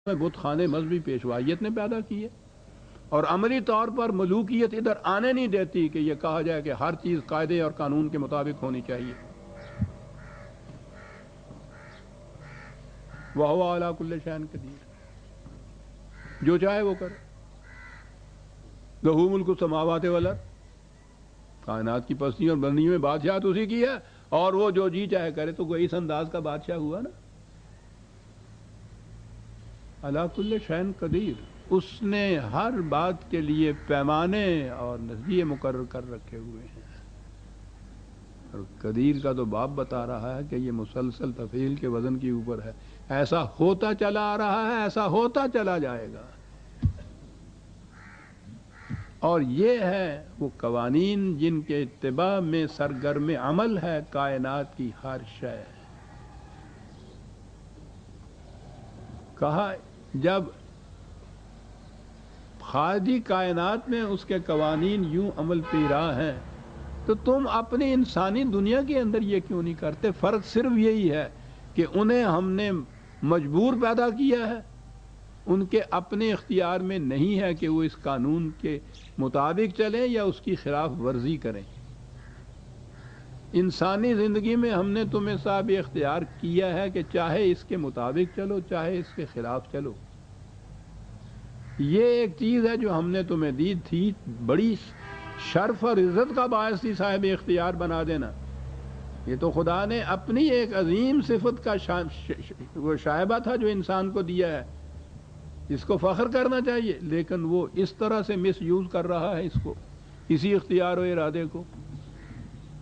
میں بت خانے مذہبی پیشوائیت نے پیدا کی ہے، اور عملی طور پر ملوکیت ادھر آنے نہیں دیتی کہ یہ کہا جائے کہ ہر چیز قاعدے اور قانون کے مطابق ہونی چاہیے۔ وَهُوَ عَلَى كُلِّ شَيْءٍ قَدِيرٌ، جو چاہے وہ کرے۔ لَهُ مُلْكُ السَّمَاوَاتِ وَالْأَرْضِ، کائنات کی پستی اور بلندی میں بادشاہت اسی کی ہے، اور وہ جو جی چاہے کرے۔ تو کوئی اس انداز کا بادشاہ ہوا نا، عَلَى كُلِّ شَيْءٍ قَدِيرٌ، اس نے ہر بات کے لیے پیمانے اور نظریے مقرر کر رکھے ہوئے ہیں۔ اور قدیر کا تو باب بتا رہا ہے کہ یہ مسلسل تفعیل کے وزن کے اوپر ہے، ایسا ہوتا چلا آ رہا ہے، ایسا ہوتا چلا جائے گا۔ اور یہ ہے وہ قوانین جن کے اتباع میں سرگرم عمل ہے کائنات کی ہر شے۔ کہا جب خارجی کائنات میں اس کے قوانین یوں عمل پیرا ہیں تو تم اپنی انسانی دنیا کے اندر یہ کیوں نہیں کرتے؟ فرق صرف یہی ہے کہ انہیں ہم نے مجبور پیدا کیا ہے، ان کے اپنے اختیار میں نہیں ہے کہ وہ اس قانون کے مطابق چلیں یا اس کی خلاف ورزی کریں۔ انسانی زندگی میں ہم نے تمہیں صاحب اختیار کیا ہے کہ چاہے اس کے مطابق چلو چاہے اس کے خلاف چلو۔ یہ ایک چیز ہے جو ہم نے تمہیں دی تھی، بڑی شرف اور عزت کا باعث تھی صاحب اختیار بنا دینا۔ یہ تو خدا نے اپنی ایک عظیم صفت کا وہ شائبہ تھا جو انسان کو دیا ہے، اس کو فخر کرنا چاہیے، لیکن وہ اس طرح سے مس یوز کر رہا ہے اس کو، اسی اختیار و ارادے کو۔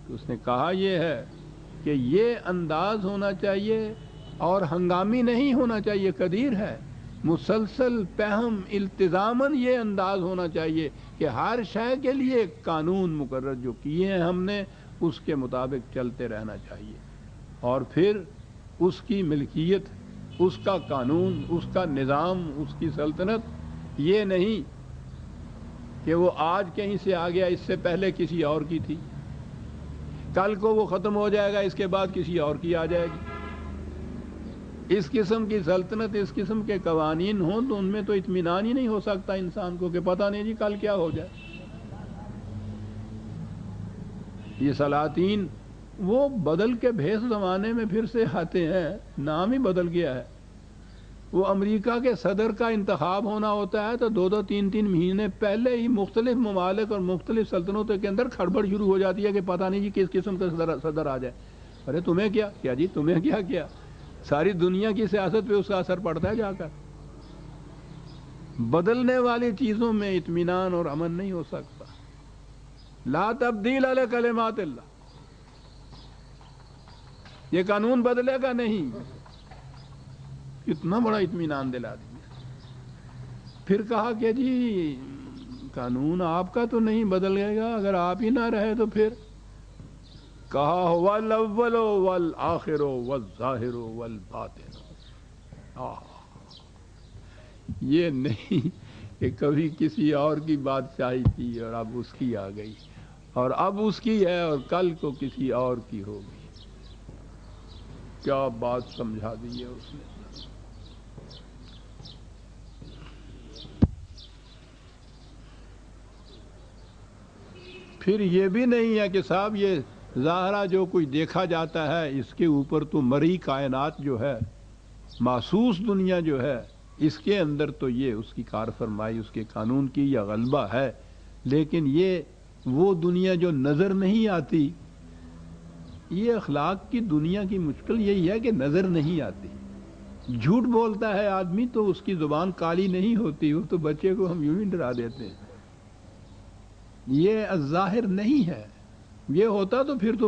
تو اس نے کہا یہ ہے کہ یہ انداز ہونا چاہیے اور ہنگامی نہیں ہونا چاہیے، قدیر ہے، مسلسل پہم التزاماً یہ انداز ہونا چاہیے کہ ہر شے کے لیے ایک قانون مقرر جو کیے ہیں ہم نے اس کے مطابق چلتے رہنا چاہیے، اور پھر اس کی ملکیت، اس کا قانون، اس کا نظام، اس کی سلطنت یہ نہیں کہ وہ آج کہیں سے آ گیا، اس سے پہلے کسی اور کی تھی، کل کو وہ ختم ہو جائے گا، اس کے بعد کسی اور کی آ جائے گی۔ اس قسم کی سلطنت، اس قسم کے قوانین ہوں تو ان میں تو اطمینان ہی نہیں ہو سکتا انسان کو کہ پتہ نہیں جی کل کیا ہو جائے۔ یہ سلاطین وہ بدل کے بھیس زمانے میں پھر سے آتے ہیں، نام ہی بدل گیا ہے۔ وہ امریکہ کے صدر کا انتخاب ہونا ہوتا ہے تو 2-2 3-3 مہینے پہلے ہی مختلف ممالک اور مختلف سلطنتوں کے اندر کھڑبڑ شروع ہو جاتی ہے کہ پتہ نہیں جی کس قسم کا صدر آ جائے۔ ارے تمہیں کیا جی تمہیں کیا ساری دنیا کی سیاست پہ اس کا اثر پڑتا ہے جا کر۔ بدلنے والی چیزوں میں اطمینان اور امن نہیں ہو سکتا۔ لا تبدیل لکلمات اللہ، یہ قانون بدلے گا نہیں۔ اتنا بڑا اطمینان دلا دیا۔ پھر کہا کہ جی قانون آپ کا تو نہیں بدلے گا، اگر آپ ہی نہ رہے تو پھر کہا هو الاول والآخر والظاہر والباطن۔ یہ نہیں کہ کبھی کسی اور کی بادشاہی تھی اور اب اس کی آ گئی، اور اب اس کی ہے اور کل کو کسی اور کی ہوگی۔ کیا بات سمجھا دی ہے اس نے۔ پھر یہ بھی نہیں ہے کہ صاحب یہ ظاہرہ جو کچھ دیکھا جاتا ہے اس کے اوپر تو مری کائنات جو ہے، محسوس دنیا جو ہے، اس کے اندر تو یہ اس کی کار فرمائی، اس کے قانون کی یا غلبہ ہے، لیکن یہ وہ دنیا جو نظر نہیں آتی، یہ اخلاق کی دنیا کی مشکل یہی ہے کہ نظر نہیں آتی۔ جھوٹ بولتا ہے آدمی تو اس کی زبان کالی نہیں ہوتی، وہ تو بچے کو ہم یوں ہی ڈرا دیتے ہیں۔ یہ ظاہر نہیں ہے، یہ ہوتا تو پھر تو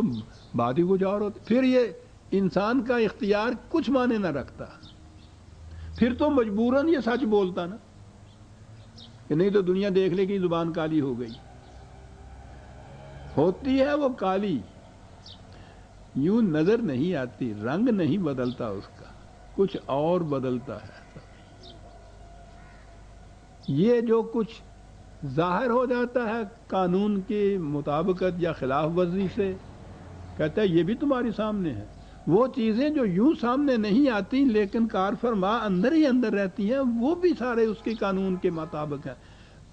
بات ہی کچھ اور ہوتی۔ پھر یہ انسان کا اختیار کچھ معنی نہ رکھتا، پھر تو مجبوراً یہ سچ بولتا نا کہ نہیں تو دنیا دیکھ لے کہ زبان کالی ہو گئی، ہوتی ہے وہ کالی، یوں نظر نہیں آتی، رنگ نہیں بدلتا اس کا، کچھ اور بدلتا ہے۔ یہ جو کچھ ظاہر ہو جاتا ہے قانون کی مطابقت یا خلاف ورزی سے، کہتا ہے یہ بھی تمہارے سامنے ہے، وہ چیزیں جو یوں سامنے نہیں آتی لیکن کار فرما اندر ہی اندر رہتی ہیں، وہ بھی سارے اس کے قانون کے مطابق ہیں.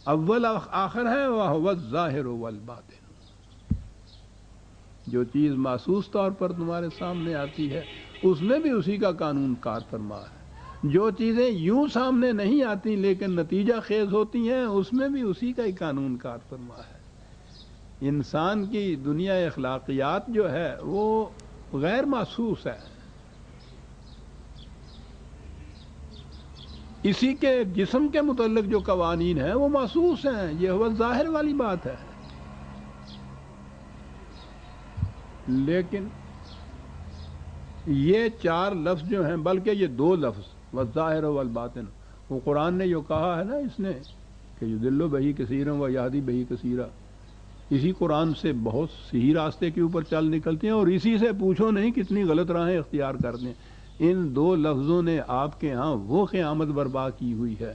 اول آخر ہے وَهُوَ الظَّاهِرُ وَالْبَاطِنُ. جو چیز محسوس طور پر تمہارے سامنے آتی ہے اس میں بھی اسی کا قانون کار فرما ہے. جو چیزیں یوں سامنے نہیں آتی لیکن نتیجہ خیز ہوتی ہیں اس میں بھی اسی کا ہی قانون کار فرما ہے. انسان کی دنیا اخلاقیات جو ہے وہ غیر محسوس ہے. اسی کے جسم کے متعلق جو قوانین ہیں وہ محسوس ہیں. یہ وہ ظاہر والی بات ہے. لیکن یہ چار لفظ جو ہیں، بلکہ یہ دو لفظ والظاہر والباطن، وہ قرآن نے جو کہا ہے نا اس نے کہ یضل بہ کثیرا و یہدی بہ کثیرا، اسی قرآن سے بہت صحیح راستے کے اوپر چل نکلتے ہیں اور اسی سے پوچھو نہیں کتنی غلط راہیں اختیار کرتے ہیں. ان دو لفظوں نے آپ کے ہاں وہ قیامت برپا کی ہوئی ہے،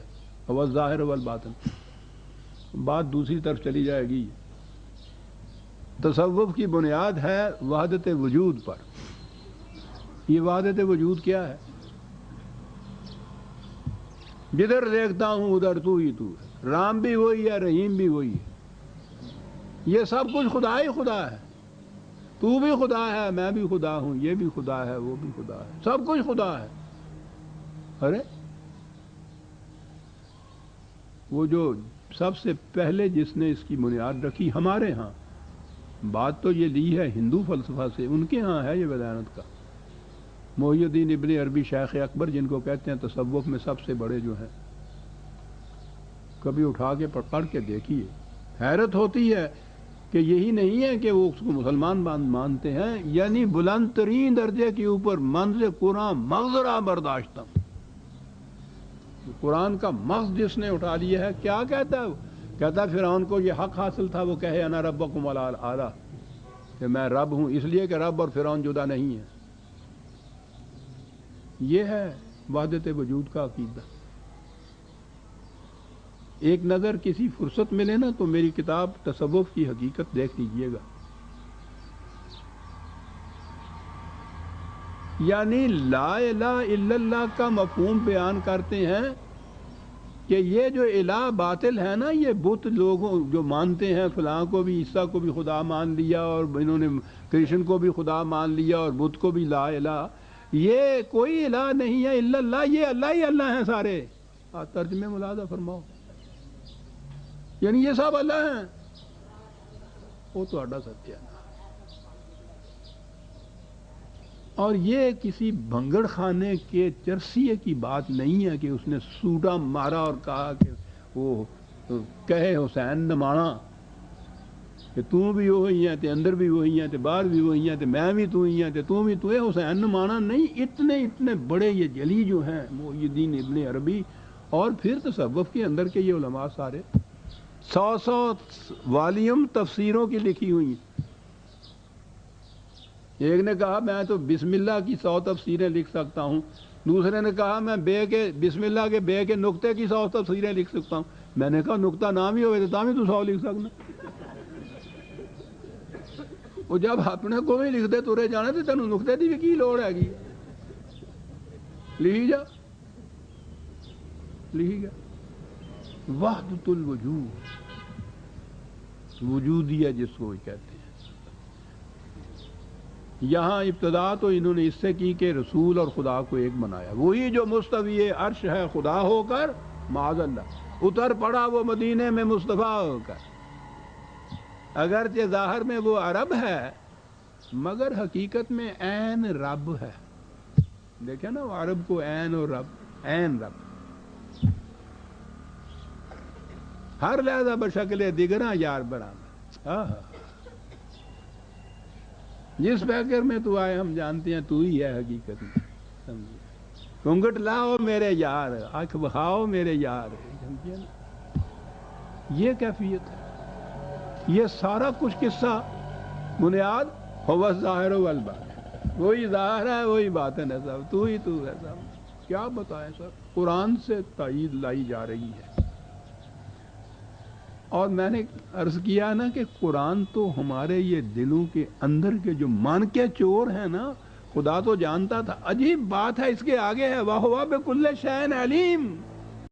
والظاہر والباطن. بات دوسری طرف چلی جائے گی. تصوف کی بنیاد ہے وحدت وجود پر. یہ وحدت وجود کیا ہے؟ جدھر دیکھتا ہوں ادھر تو ہی تو ہے. رام بھی وہی ہے، رحیم بھی وہی ہے. یہ سب کچھ خدا ہی خدا ہے. تو بھی خدا ہے، میں بھی خدا ہوں، یہ بھی خدا ہے، وہ بھی خدا ہے، سب کچھ خدا ہے. ارے وہ جو سب سے پہلے جس نے اس کی بنیاد رکھی ہمارے ہاں، بات تو یہ لی ہے ہندو فلسفہ سے، ان کے ہاں ہے یہ ویدانت کا. محی الدین ابن عربی شیخ اکبر جن کو کہتے ہیں تصوف میں سب سے بڑے جو ہیں، کبھی اٹھا کے پکڑ کے دیکھیے. حیرت ہوتی ہے کہ یہی نہیں ہے کہ وہ اس کو مسلمان مانتے ہیں، یعنی بلند ترین درجے کے اوپر منظ قرآن مغزرہ برداشتم. قرآن کا مغز جس نے اٹھا لیا ہے، کیا کہتا ہے وہ؟ کہتا ہے فرعون کو یہ حق حاصل تھا وہ کہے انا ربکم الاعلی، کہ میں رب ہوں، اس لیے کہ رب اور فرعون جدا نہیں ہیں. یہ ہے وحدت وجود کا عقیدہ. ایک نظر کسی فرصت ملے نا تو میری کتاب تصوف کی حقیقت دیکھ لیجئے گا. یعنی لا الہ الا اللہ کا مفہوم بیان کرتے ہیں کہ یہ جو الہ باطل ہے نا، یہ بت لوگوں جو مانتے ہیں فلاں کو بھی، عیسیٰ کو بھی خدا مان لیا اور انہوں نے کرشن کو بھی خدا مان لیا اور بت کو بھی لا الہ، یہ کوئی الہ نہیں ہے الا اللہ. یہ اللہ ہی اللہ ہیں سارے. ترجمے ملاحظہ فرماؤ، یعنی یہ سب اللہ ہیں. وہ تو اڈا ستیہ ہے. اور یہ کسی بھنگڑ خانے کے چرسیے کی بات نہیں ہے کہ اس نے سوٹا مارا اور کہا کہ وہ کہے حسین نے مانا کہ تو بھی وہی ہیں تے اندر بھی وہی ہیں تے باہر بھی وہی ہیں تے میں بھی تو ہی ہیں تے تو بھی تو ہے. حسین نے مانا نہیں. اتنے بڑے یہ جلی جو ہیں محی الدین ابن عربی اور پھر تصوف کے اندر کے یہ علماء سارے 100 والیوم تفسیروں کی لکھی ہوئی ہیں. ایک نے کہا میں تو بسم اللہ کی 100 تفسیریں لکھ سکتا ہوں. دوسرے نے کہا میں بے کے بسم اللہ کے بے کے نقطے کی 100 تفسیریں لکھ سکتا ہوں. میں نے کہا نقطہ نام ہی ہوئے تو بھی تو 100 لکھ سکنا. وہ جب اپنے کو بھی لکھ دے تورے جانے تو تینوں نقطے دی بھی کی لوڑ ہے گی. لکھی جا لکھی گا. وحدت الوجود، وجودیہ جس کو کہتے ہیں. یہاں ابتدا تو انہوں نے اس سے کی کہ رسول اور خدا کو ایک بنایا. وہی جو مستوی عرش ہے خدا ہو کر، معاذ اللہ اتر پڑا وہ مدینے میں مصطفیٰ ہو کر. اگرچہ ظاہر میں وہ عرب ہے مگر حقیقت میں عین رب ہے. دیکھیں نا وہ عرب کو عین اور رب، عین رب ہر لحظہ بشکل دیگراں یار برآمد. جس فکر میں تو آئے ہم جانتے ہیں تو ہی ہے حقیقت میں. گھونگھٹ لاؤ میرے یار، آنکھ بہاؤ میرے یار. یہ کیفیت ہے. یہ سارا کچھ قصہ بنیاد ہو ظاہر والباطن. وہی ظاہر ہے وہی باطن ہے. سب تو ہی تو ہے. سب کیا بتائیں سر. قرآن سے تائید لائی جا رہی ہے. اور میں نے عرض کیا نا کہ قرآن تو ہمارے یہ دلوں کے اندر کے جو مان کے چور ہیں نا، خدا تو جانتا تھا. عجیب بات ہے, اس کے آگے ہے وَهُوَ بِكُلِّ شَيْءٍ عَلِيمٌ.